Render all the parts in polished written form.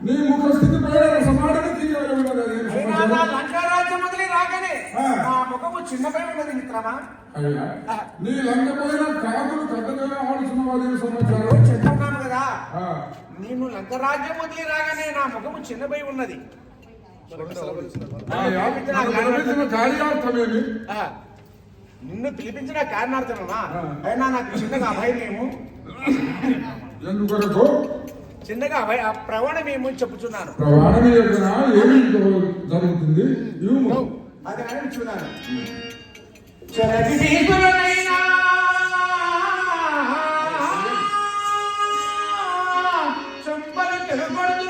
నీ ముఖ స్థితి సమాధానం లంకారాజ్యం మొదలు రాగానే నా ముఖము చిన్నపై ఉన్నది మిత్రమా. నీ లంక పోయిన కాకులు కథగా ఆడుతున్న వారి సమాచారం చెప్తున్నాను కదా. నేను లంకరాజ్యం మొదలు రాగానే నా ముఖము చిన్నపై ఉన్నది. కార్యార్థమేమి? నిన్ను పిలిపించిన కారణార్థమా? అయినా నాకు చిన్నగా అభయమేము. ఎందుకొరకు? చిన్నగా ప్రవణం ఏమో చెప్పుచున్నాను. జరుగుతుంది అది అని చూడాలి. చెంపలు తెలబడదు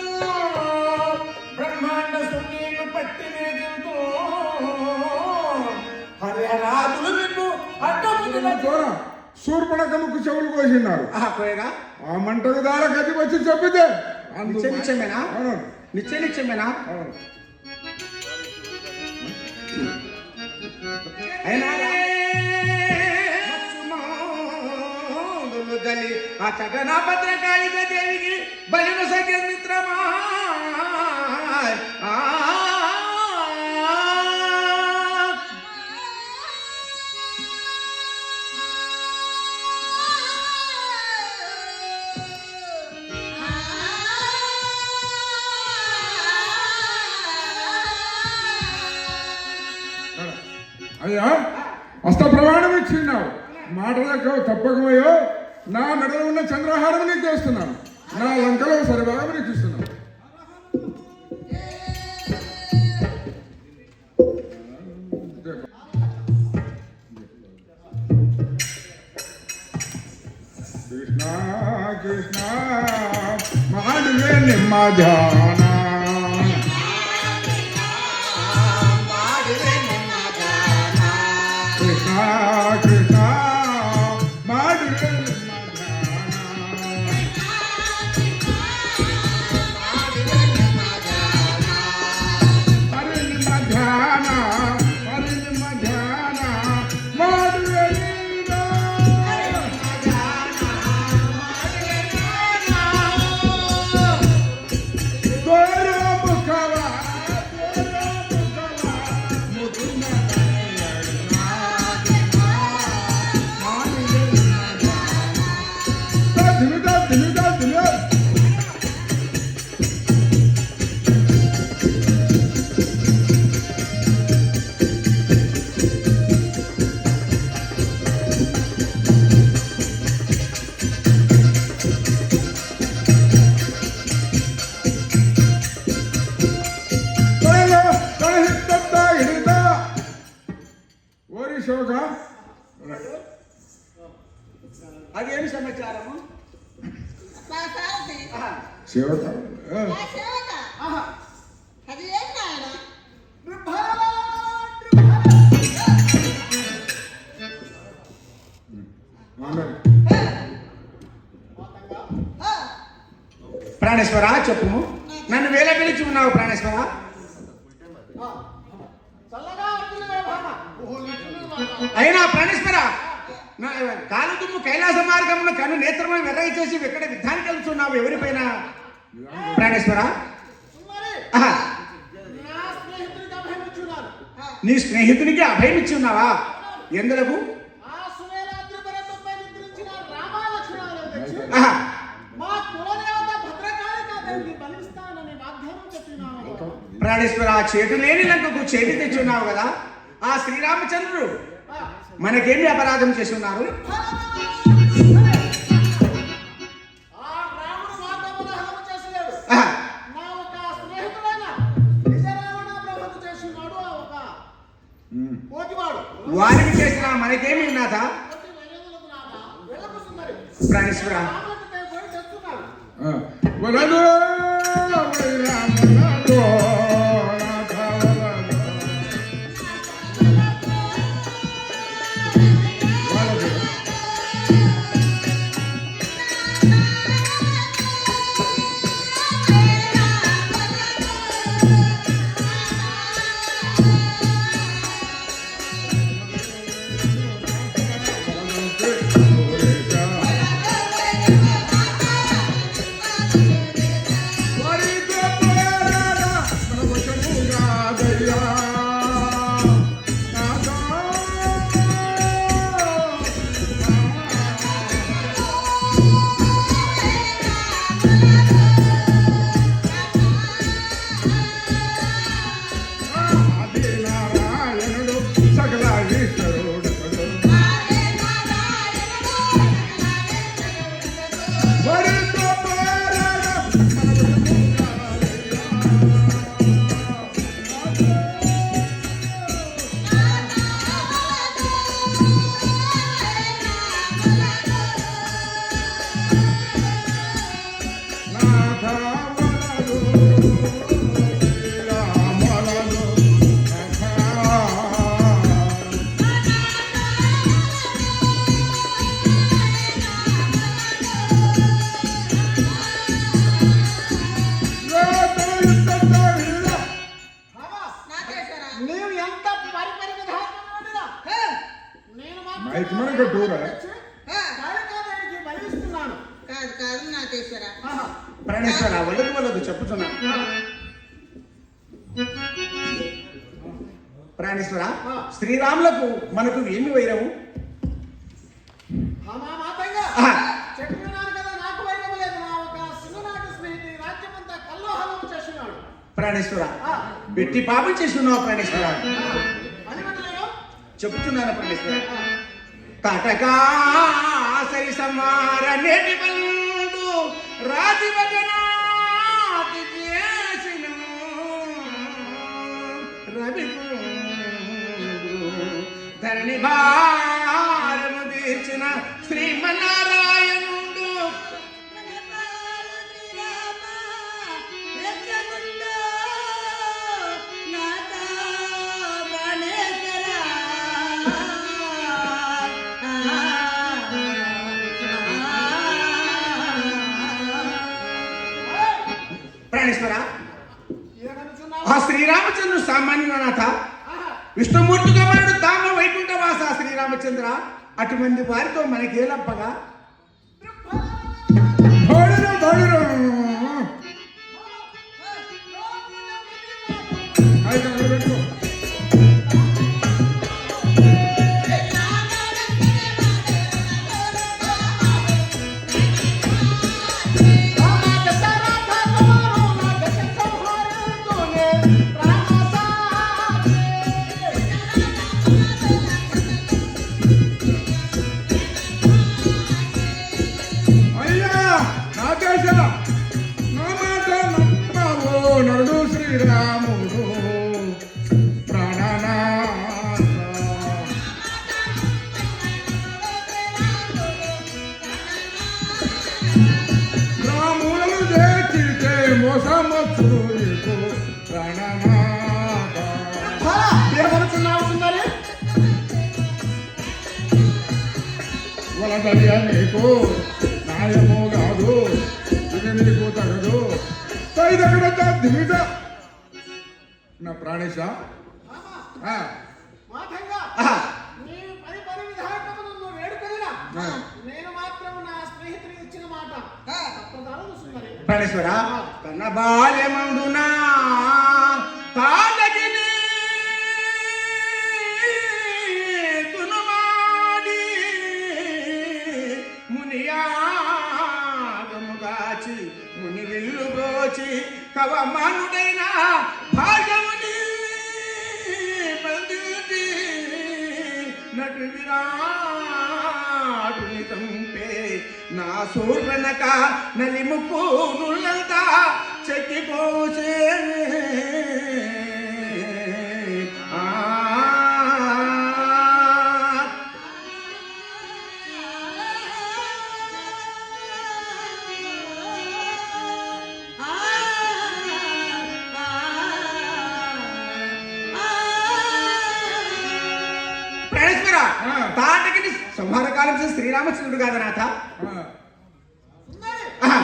బ్రహ్మాండ సున్నీలు పట్టి వేదింతో హరిహరాదులు నిన్ను అడ్డముగా శూర్పణఖముకు చెవులు కోసినారు. ఆ మంటకు దార గది వచ్చి చెప్పితే నిత్యమేనా? నిత్యమేనా? ఆ చటనా భద్రకాళిక దేవికి బలిన సఖ్య మిత్రమా. అయ్యా అస్త ప్రమాణం ఇచ్చిన్నావు. మాటలకు తప్పకమయ్యో నా మెడలో ఉన్న చంద్రహారం నీకు చేస్తున్నాను. నా లంకలో సరిభాగం నీకు ఇస్తున్నాను. కృష్ణ కృష్ణ మాడువే నిమ్మ ధ్యాన కృష్ణ మాడువే నిమ్మ ధ్యాన సేవక ఆ సేవక ఆహా. అది ఏం నాయన ప్రాణేశ్వర చెప్పుము. నన్ను వేల పిలిచి ఉన్నావు ప్రాణేశ్వర. అయినా ప్రాణేశ్వర కాలు దుమ్ము కైలాస మార్గమును కను నేత్రమై వెర్రై చేసి ఎక్కడ యుద్ధానికి వెళ్తున్నావు ఎవరిపైన ప్రాణేశ్వర? ఆహా. నీ స్నేహితునికి అభయం ఇచ్చి ఉన్నావా? ఎందులకు? ఆహా. ప్రాణేశ్వర చేటు లేని లంకకు చేతి తెచ్చి ఉన్నావు కదా. ఆ శ్రీరామచంద్రుడు మనకేమి అపరాధం చేసి ఉన్నారు? వారికి చేసిన మనకేమి ఉన్నాదా ప్రాణేశ్వర? వలదు ప్రాణేశ్వర వలదు వలదు చెప్పుతున్నా. ప్రాణేశ్వర శ్రీరాములకు మనకు ఏమి వైరము? ప్రాణేశ్వర పెట్టి పాపం చేస్తున్నావు ప్రాణేశ్వర. చెప్పుతున్నాను ప్రాణేశ్వర. కటకా సరి సమార నేటి బండు రాతి వదనాతి చేసిన రవి ధరణి భారము తీర్చిన శ్రీమన్నారాయణుడు ప్రాణేశ్వర. ఆ శ్రీరామచంద్రుడు సామాన్యునాథ విష్ణుమూర్తి కుమారుడు తామ వైకుంఠవాస శ్రీరామచంద్ర. అటువంటి వారితో మనకేలప్పగా వచ్చును నీకు ప్రాణనాథ. ఏమనుకున్నావు సుందరి? వలదయ్య నీకు న్యాయమో కాదు, ఇది నీకు తగదు. తైదగడ దివిజ నా ప్రాణేశ. ఆ, మాధంగా, ఆహా. నీవు పది విధానములు నువ్వు వేడుకొనినా? ఆ. నేను మాత్రం నా స్నేహితుడికి ఇచ్చిన మాట తప్పదాలను సుందరి. ప్రాణేశ్వర కన్న బాల్యమందున తాటకిని తునుమాడి మునియాగము కాచి ముని విల్లు గోచి కవమానుడైన భాగ్యముని బంధించి నటు విరాటుని తంపే నా సూర్వనక నలిముక్కు నుల్లంతా చెక్కిపోసే. ఆ ప్రాణేశ్వర ఆ. తాటకిని సంహారకాలం చేసి శ్రీరామచంద్రుడు కాదు నాథ. ఆ. సుందరి, ఆహా.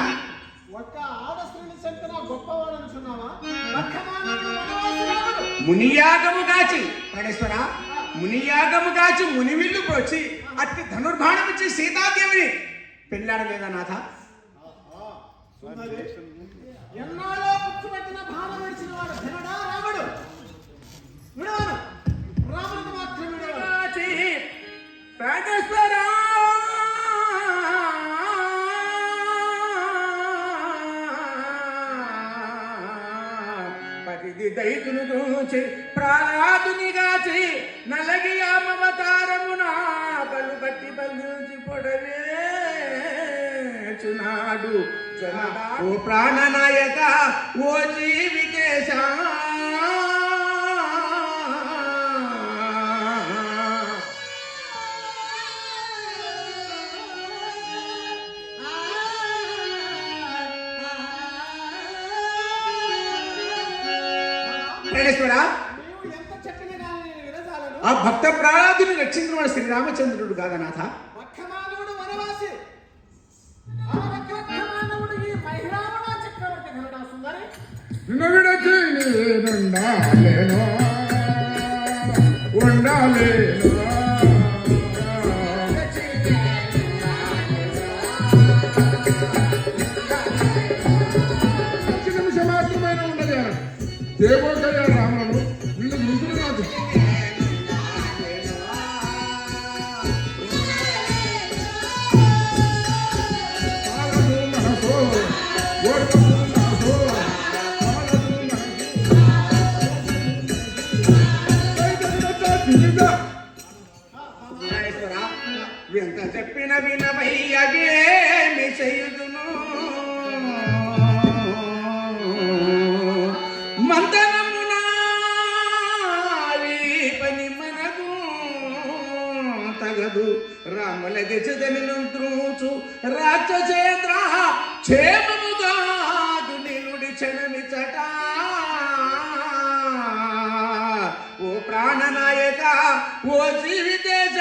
ఒక్క ఆడ స్త్రీని చంపిన గొప్పవాడు అనుకున్నావా? వర్తమానమున వనవాసురాముడు. మునియాగము కాచి ప్రాణేశ్వర మునియాగము కాచి మునివిల్లు పోచి అట్టి ధనుర్బాణం ఇచ్చి సీతాదేవిని పెళ్ళాడలేదా నాథ? సుందరి, ఎన్నాళ్ళో పుట్టుబట్టిన భావం విడిచిన వాడు ధనుడా రాముడు. విడవను, రాముడికి మాత్రం విడవను. కాచి ప్రాణేశ్వర పరిధి దైతును దూచి ప్రాణాదునిగాచి నలగి ఆమవతారమున బలు బట్టి బంధించి పొడవేచునాడు జనడా. ఓ ప్రాణనాయక ఓ జీవికేశ ప్రాణేశ్వర నీవు ఎంత చెప్పినా కానీ నేను వినజాలను. ఆ భక్త ప్రాణాదుని రక్షించిన వాడు శ్రీరామచంద్రుడు కాదనాథ. వక్కమానవుడు వనవాసి. ఆ వక్కమానవుడు ఈ మహిళావన చక్రవర్తి ధనుడా సుందరి. నిన్ను విడచి నేనుండాలేను, ఉండాలేను. ఒక్క నిమిషం మాత్రమైన ఉండలేను. దేవోదయ రాములను నిన్ను ముందుకు నాకు సాగదు మనసు, ఓర్వదు మనసు, సాగదు మనసు. తైదగడ దివిజ ప్రాణేశ్వర ఎంత చెప్పిన వినవయ్యగేమి చేయుదును మంతనమునా పని మనకు తగదు. రాముల గెచ్చదని నుంచు రాక్షసేంద్ర క్షేమముగాదు నిలుడి క్షణమిచట. ఓ ప్రాణనాయక ఓ జీవితేశ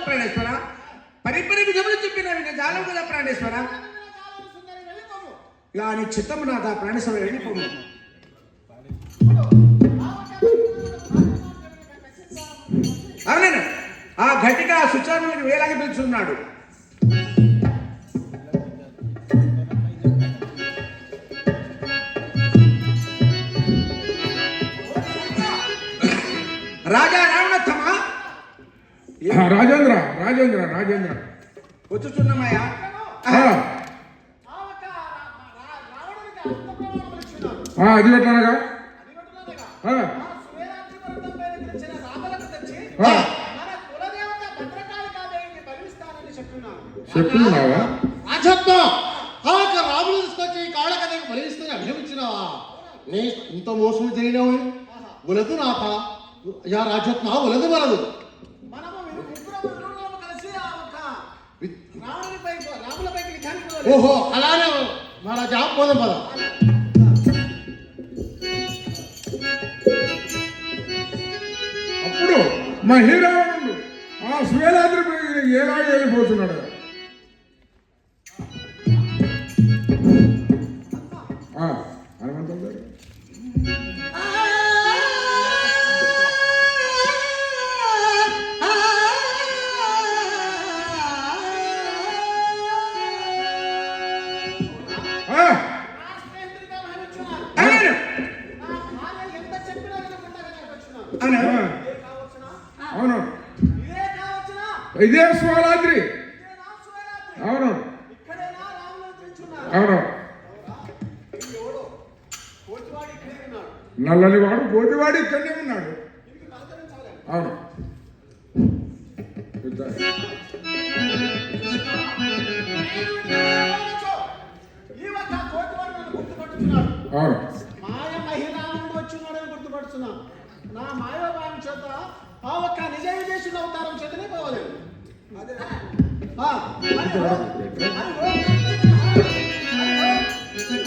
ప్రాణేశ్వర పరిపరి విధములు చెప్పిన విన జాలం కదా ప్రాణేశ్వర. వినజాలను సుందరి, వెళ్ళిపోము. ఇలా నీ చిత్తము నాథ ప్రాణేశ్వర వెళ్ళిపోము. అవునండి ఆ గట్టిగా సుచారులకు వేలాగి పిలుచున్నాడు. రాజా రావణత్తమా రాజేంద్ర రాజేంద్ర రాజేంద్ర వచ్చుచున్నమయ్యా. ఆ, ఆ ఒక్క రావణునికి అర్థప్రమాణములు ఇచ్చినాడు. అది ఎట్లనగా? అది గట్టులాగా. ఆ, ఆ సువేరాత్రి పర్వతం పైన తెచ్చిన రామలకు తెచ్చి ఆ. మన కులదేవత భద్రకాళికాదేవికి బలిస్తానని చెప్పినాడు. చెప్తున్నావా? రాజత్వ ఆ యొక్క రాములు తీసుకొచ్చి కాళ్ళకదేవి బలిస్తాను అభినమించినావా? నీ ఇంత మోసం జరిగినావు ఉలదు నాథ. యా రాజత్వ ఉలదు వలదు. మనము ముగ్గురము కలిసి ఆ ఒక్క రాములపైకి విధానికి ఓహో అలానే మహారాజా పోదాం పద. అప్పుడు మహిరావణుడు ఆ శివరాత్రి ఎలా వెళ్ళిపోతున్నాడు. హనుమంతుడు గారు నా స్నేహితుడిగా భావించున్నాను. అన్నాను నా భార్య ఎంత చెప్పినా వినకుండా వచ్చున్నాను. అను ఇదే కావచ్చునా? అవును, ఇదే కావచ్చునా? ఇదే శివరాత్రి. ఇదే నా శివరాత్రి. అవును ఇక్కడేనా రాములు తెచ్చున్నారు? అవును, ఎవడో కోటివాడు ఇక్కడే ఉన్నాడు. నల్లని వాడు కోటివాడు ఇక్కడనే ఉన్నాడు. ఇంటికి పలకరించాలి. అవును కూర్చో. ఈ ఒక్క కోటివాడు నన్ను గుర్తుపట్టుతున్నాడు. అవును మాయ మహిళానందు వచ్చున్నాడని గుర్తుపడుతున్నాను. నా మాయోభావం చేత ఆ ఒక్క నిజ విదేశుల అవతారం చేతనే పోవలేదు. అదే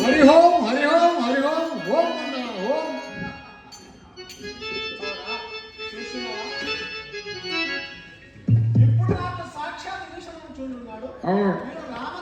హరి ఓం హరి ఓం హరి ఓం ఓం వందన ఓం. ఇప్పుడు నాకు సాక్షాత్ విషయం చూడున్నాడు. అవును మీరు రామ